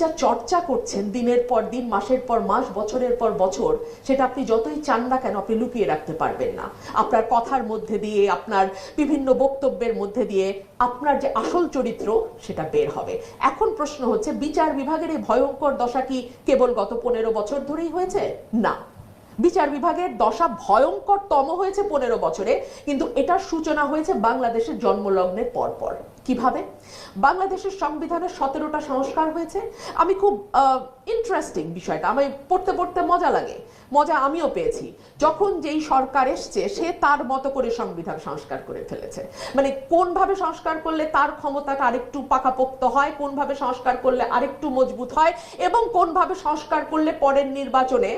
যা চর্চা করছেন দিনের পর দিন, মাসের পর মাস, বছরের পর বছর, সেটা আপনি যতই চান না কেন আপনি লুকিয়ে রাখতে পারবেন না। আপনার কথার মধ্যে দিয়ে, আপনার বিভিন্ন বক্তব্যের মধ্যে দিয়ে আপনার যে আসল চরিত্র সেটা বের হবে। এখন প্রশ্ন হচ্ছে, বিচার বিভাগের এই ভয়ঙ্কর দশা কি কেবল গত 15 বছর ধরেই হয়েছে? না, বিচার বিভাগের দশা ভয়ঙ্করতম হয়েছে 15 বছরে, কিন্তু এটার সূচনা হয়েছে বাংলাদেশের জন্মলগ্নের পরপর। কিভাবে? বাংলাদেশের সংবিধানের 17টা সংস্কার হয়েছে। আমি খুব ইন্টারেস্টিং বিষয়টা, আমি পড়তে পড়তে মজা লাগে, মজা আমিও পেয়েছি। যখন যেই সরকার এসছে সে তার মতো করে সংবিধান সংস্কার করে ফেলেছে। মানে কোনভাবে সংস্কার করলে তার ক্ষমতাটা আরেকটু পাকাপোক্ত হয়, কোনভাবে সংস্কার করলে আরেকটু মজবুত হয়, এবং কোনভাবে সংস্কার করলে পরের নির্বাচনে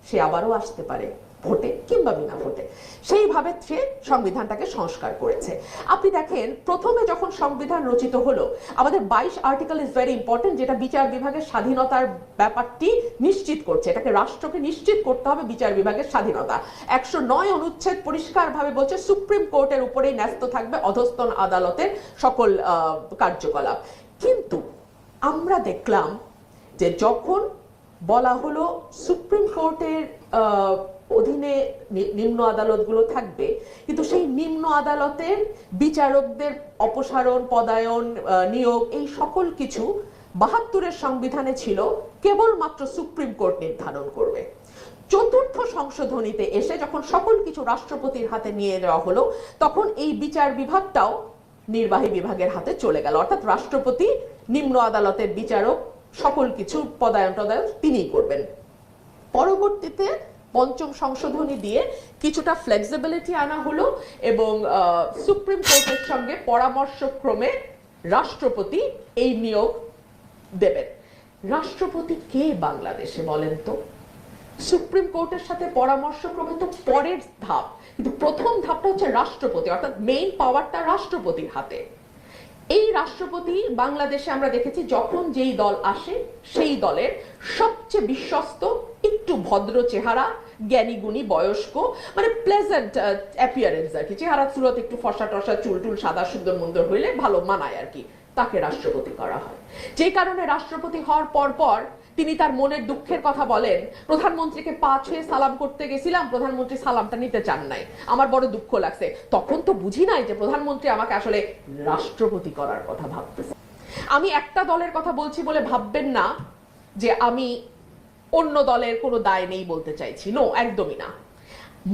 সে আবারও আসতে পারে, ভোটে কিংবা বিনা ভোটে, সেইভাবে সে সংবিধানটাকে সংস্কার করেছে। আপনি দেখেন, প্রথমে যখন সংবিধান রচিত হলো, আমাদের 22 আর্টিকেল ইজ ভেরি ইম্পর্টেন্ট, যেটা বিচার বিভাগের স্বাধীনতার ব্যাপারটি নিশ্চিত করছে। এটাকে রাষ্ট্রকে নিশ্চিত করতে হবে বিচার বিভাগের স্বাধীনতা। 109 অনুচ্ছেদ পরিষ্কারভাবে বলছে সুপ্রিম কোর্টের উপরেই ন্যস্ত থাকবে অধস্তন আদালতের সকল কার্যকলাপ। কিন্তু আমরা দেখলাম যে যখন বলা হলো সুপ্রিম কোর্টের অধীনে নিম্ন আদালতগুলো থাকবে, কিন্তু সেই নিম্ন আদালতের বিচারকদের অপসারণ, পদায়ন, নিয়োগ, এই সকল কিছু 72-এর সংবিধানে ছিল কেবলমাত্র সুপ্রিম কোর্ট নির্ধারণ করবে। চতুর্থ সংশোধনীতে এসে যখন সকল কিছু রাষ্ট্রপতির হাতে নিয়ে যাওয়া হলো, তখন এই বিচার বিভাগটাও নির্বাহী বিভাগের হাতে চলে গেল। অর্থাৎ রাষ্ট্রপতি নিম্ন আদালতের বিচারক সকল কিছু পদায়ন টদায়ন তিনিই করবেন। পরবর্তীতে পঞ্চম সংশোধনী দিয়ে কিছুটা ফ্লেক্সিবিলিটি আনা হলো, এবং সুপ্রিম কোর্টের সঙ্গে পরামর্শক্রমে রাষ্ট্রপতি এই নিয়োগ দেবেন। রাষ্ট্রপতি কে বাংলাদেশে বলেন তো? সুপ্রিম কোর্টের সাথে পরামর্শক্রমে তো পরের ধাপ, কিন্তু প্রথম ধাপটা হচ্ছে রাষ্ট্রপতি, অর্থাৎ মেইন পাওয়ারটা রাষ্ট্রপতির হাতে। এই রাষ্ট্রপতি বাংলাদেশে আমরা দেখেছি যখন যেই দল আসে সেই দলের সবচেয়ে বিশ্বস্ত, একটু ভদ্র চেহারা, জ্ঞানী গুণী, বয়স্ক, মানে প্লেজেন্ট অ্যাপিয়ারেন্স আর কি, চেহারা সুরত একটু ফর্সা টর্সা, চুল টুল সাদা সুন্দর মন্দর হইলে ভালো মানায় আর কি, তাকে রাষ্ট্রপতি করা হয়। যে কারণে রাষ্ট্রপতি হওয়ার পর পর তিনি তার মনের দুঃখের কথা বলেন, প্রধানমন্ত্রীকে পা ছুঁয়ে সালাম করতে গেছিলাম, প্রধানমন্ত্রী সালামটা নিতে চান নাই, আমার বড় দুঃখ লাগছে। তখন তো বুঝি নাই যে প্রধানমন্ত্রী আমাকে আসলে রাষ্ট্রপতি করার কথা ভাবতেছে। আমি একটা দলের কথা বলছি বলে ভাববেন না যে আমি অন্য দলের কোনো দায় নেই বলতে চাইছি, নো, একদমই না।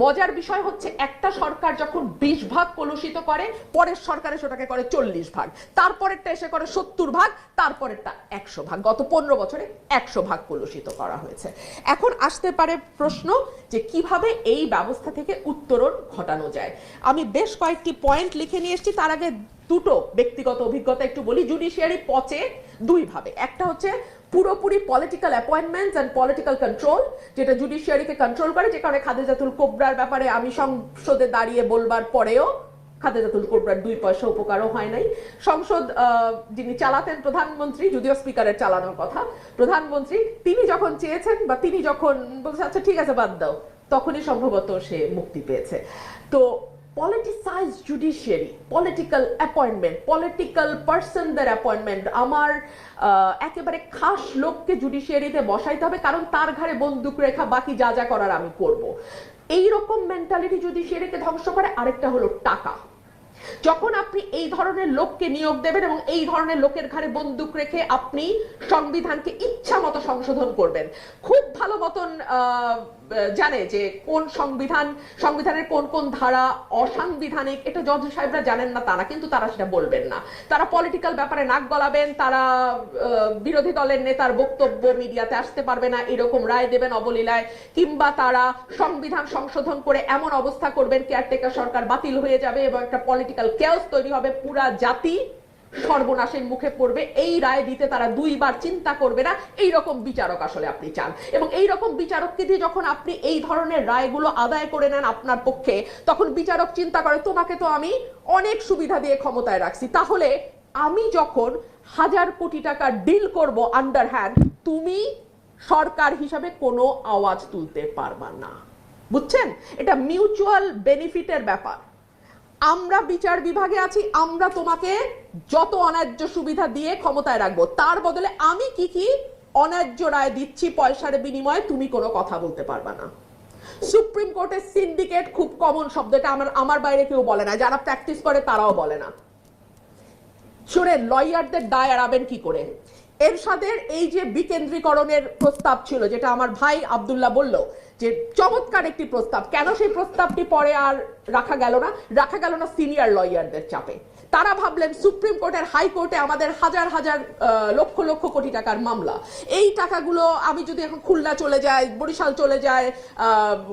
মজার বিষয় হচ্ছে, একটা সরকার যখন 20 ভাগ কলুষিত করে, পরের সরকারে সেটাকে করে 40 ভাগ, তারপরেরটা এসে করে 70 ভাগ, তারপরেরটা 100 ভাগ। গত 15 বছরে 100 ভাগ কলুষিত করা হয়েছে। এখন আসতে পারে প্রশ্ন যে কিভাবে এই ব্যবস্থা থেকে উত্তরণ ঘটানো যায়। আমি বেশ কয়েকটি পয়েন্ট লিখে নিয়ে এসেছি। তার আগে দুটো ব্যক্তিগত অভিজ্ঞতা একটু বলি। জুডিশিয়ারি পচে দুই ভাবে। একটা হচ্ছে পুরোপুরি political appointments and political control, যেটা জুডিশিয়ারিকে কন্ট্রোল করে, যে কারণে খালেদাতুল কোবরার ব্যাপারে আমি সংসদে দাঁড়িয়ে বলবার পরেও খালেদাতুল কোবরার 2 পয়সা উপকারও হয় নাই। সংসদ যিনি চালাতেন প্রধানমন্ত্রী, যদিও স্পিকারের চালানোর কথা, প্রধানমন্ত্রী তিনি যখন চেয়েছেন বা তিনি যখন বলছে আচ্ছা ঠিক আছে বাদ দাও, তখনই সম্ভবত সে মুক্তি পেয়েছে। তো politicise judiciary, political appointment, political পার্সনদের অ্যাপয়েন্টমেন্ট, আমার একেবারে খাস লোককে জুডিশিয়ারিতে বসাইতে হবে কারণ তার ঘাড়ে বন্দুক রেখা, বাকি যা যা করার আমি করব, এইরকম মেন্টালিটি জুডিশিয়ারিকে ধ্বংস করে। আরেকটা হলো টাকা। যখন আপনি এই ধরনের লোককে নিয়োগ দেবেন এবং এই ধরনের লোকের ঘাড়ে বন্দুক রেখে আপনি সংবিধানকে ইচ্ছা মতো সংশোধন করবেন, খুব ভালো মতন জানে যে কোন সংবিধানের কোন কোন ধারা অসাংবিধানিক, এটা জজ সাহেবরা জানেন না তা না, কিন্তু তারা সেটা বলবেন না। তারা পলিটিক্যাল ব্যাপারে নাক গলাবেন, তারা বিরোধী দলের নেতার বক্তব্য মিডিয়াতে আসতে পারবে না এরকম রায় দেবেন অবলীলায়, কিংবা তারা সংবিধান সংশোধন করে এমন অবস্থা করবেন কেয়ারটেকার সরকার বাতিল হয়ে যাবে এবং একটা পলিটিক্যাল কেওস তৈরি হবে, পুরা জাতি সর্বনাশের মুখে পড়বে। এই রায় দিতে তারা দুইবার চিন্তা করবে না। এই রকম বিচারক আসলে আপনি চান, এবং এই রকম বিচারককে দিয়ে যখন আপনি এই ধরনের রায়গুলো আদায় করে নেন আপনার পক্ষে, তখন বিচারক চিন্তা করে তোমাকে তো আমি অনেক সুবিধা দিয়ে ক্ষমতায় রাখছি, তাহলে আমি যখন 1000 কোটি টাকা ডিল করব আন্ডারহ্যান্ড, তুমি সরকার হিসাবে কোনো আওয়াজ তুলতে পারবা না। বুঝছেন? এটা মিউচুয়াল বেনিফিটের ব্যাপার। আমরা বিচার বিভাগে আছি, আমরা তোমাকে যত অন্যায্য সুবিধা দিয়ে ক্ষমতায় রাখবো, তার বদলে আমি কি কি অন্যায্য রায় দিচ্ছি পয়সার বিনিময়ে তুমি কোনো কথা বলতে পারবা না। সুপ্রিম কোর্টের সিন্ডিকেট খুব কমন শব্দ, এটা আমার বাইরে কেউ বলে না, যারা প্র্যাকটিস করে তারাও বলে না। শুনেন, লয়ারদের দায় এড়াবেন কি করে? এরশাদের এই যে বিকেন্দ্রীকরণের প্রস্তাব ছিল, যেটা আমার ভাই আব্দুল্লাহ বলল যে চমৎকার একটি প্রস্তাব, কেন সেই প্রস্তাবটি পরে আর রাখা গেল না? রাখা গেল না সিনিয়র লয়ারদের চাপে। তারা ভাবলেন সুপ্রিম কোর্টের হাইকোর্টে আমাদের হাজার হাজার লক্ষ লক্ষ কোটি টাকার মামলা, এই টাকাগুলো আমি যদি এখন খুলনা চলে যাই, বরিশাল চলে যায়,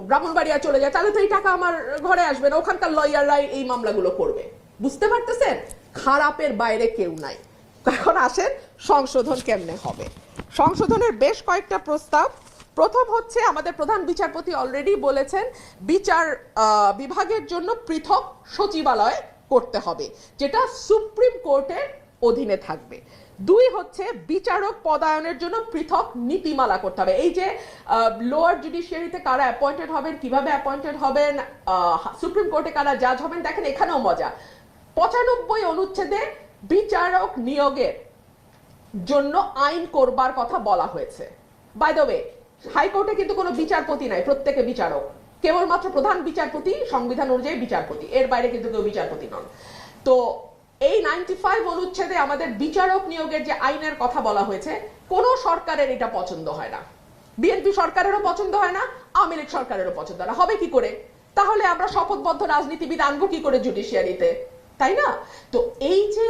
ব্রাহ্মণবাড়িয়া চলে যায়, তাহলে তো এই টাকা আমার ঘরে আসবে না, ওখানকার লয়াররাই এই মামলাগুলো করবে। বুঝতে পারতেছেন? খারাপের বাইরে কেউ নাই। এখন আসেন সংশোধন কেমনে হবে। সংশোধনের বেশ কয়েকটা প্রস্তাব। প্রথম হচ্ছে, আমাদের প্রধান বিচারপতি অলরেডি বলেছেন বিচার বিভাগের জন্য পৃথক সচিবালয় করতে হবে, যেটা সুপ্রিম কোর্টের অধীনে থাকবে। দুই হচ্ছে, বিচারক পদায়নের জন্য পৃথক নীতিমালা করতে হবে। এই যে লোয়ার জুডিশিয়ারিতে কারা অ্যাপয়েন্টেড হবেন, কিভাবে অ্যাপয়েন্টেড হবেন, সুপ্রিম কোর্টে কারা জাজ হবেন, দেখেন এখানেও মজা। 95 অনুচ্ছেদে বিচারক নিয়োগের জন্য আইন করবার কথা বলা হয়েছে। বাই দ্য ওয়ে, হাইকোর্টে কিন্তু কোনো বিচারপতি নাই, প্রত্যেকে বিচারক, কেবলমাত্র প্রধান বিচারপতি সংবিধান অনুযায়ী বিচারপতি, এর বাইরে কিন্তু কেউ বিচারপতি নন। তো এই 95 অনুচ্ছেদে আমাদের বিচারক নিয়োগের যে আইনের কথা বলা হয়েছে, কোন সরকারের এটা পছন্দ হয় না। বিএনপি সরকারেরও পছন্দ হয় না, আওয়ামী লীগ সরকারেরও পছন্দ হয় না। হবে কি করে? তাহলে আমরা শপথবদ্ধ রাজনীতিবিদ আনবো কি করে জুডিশিয়ারিতে, তাই না? তো এই যে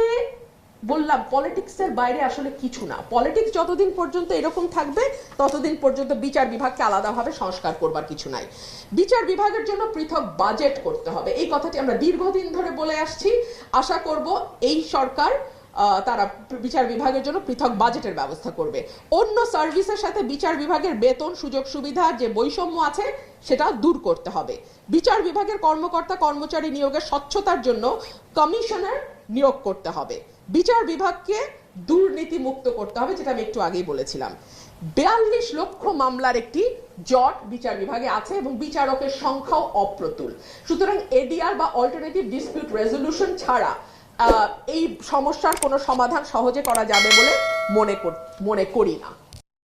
বললাম, পলিটিক্সের বাইরে আসলে কিছু না। পলিটিক্স যতদিন পর্যন্ত এরকম থাকবে ততদিন পর্যন্ত বিচার বিভাগকে আলাদাভাবে সংস্কার করবার কিছু নাই। বিচার বিভাগের জন্য পৃথক বাজেট করতে হবে, এই কথাটি আমরা দীর্ঘদিন ধরে বলে আসছি। আশা করব এই সরকার তারা বিচার বিভাগের জন্য পৃথক বাজেটের ব্যবস্থা করবে। অন্য সার্ভিসের সাথে বিচার বিভাগের বেতন সুযোগ সুবিধার যে বৈষম্য আছে সেটা দূর করতে হবে। বিচার বিভাগের কর্মকর্তা কর্মচারী নিয়োগের স্বচ্ছতার জন্য কমিশনার নিয়োগ করতে হবে। বিচার বিভাগকে দুর্নীতি মুক্ত করতে হবে, যেটা আমি একটু আগেই বলেছিলাম। 42 লক্ষ মামলার একটি জট বিচার বিভাগে আছে এবং বিচারকের সংখ্যাও অপ্রতুল। সুতরাং এডিআর বা অল্টারনেটিভ ডিসপিউট রেজলিউশন ছাড়া এই সমস্যার কোনো সমাধান সহজে করা যাবে বলে মনে করি না।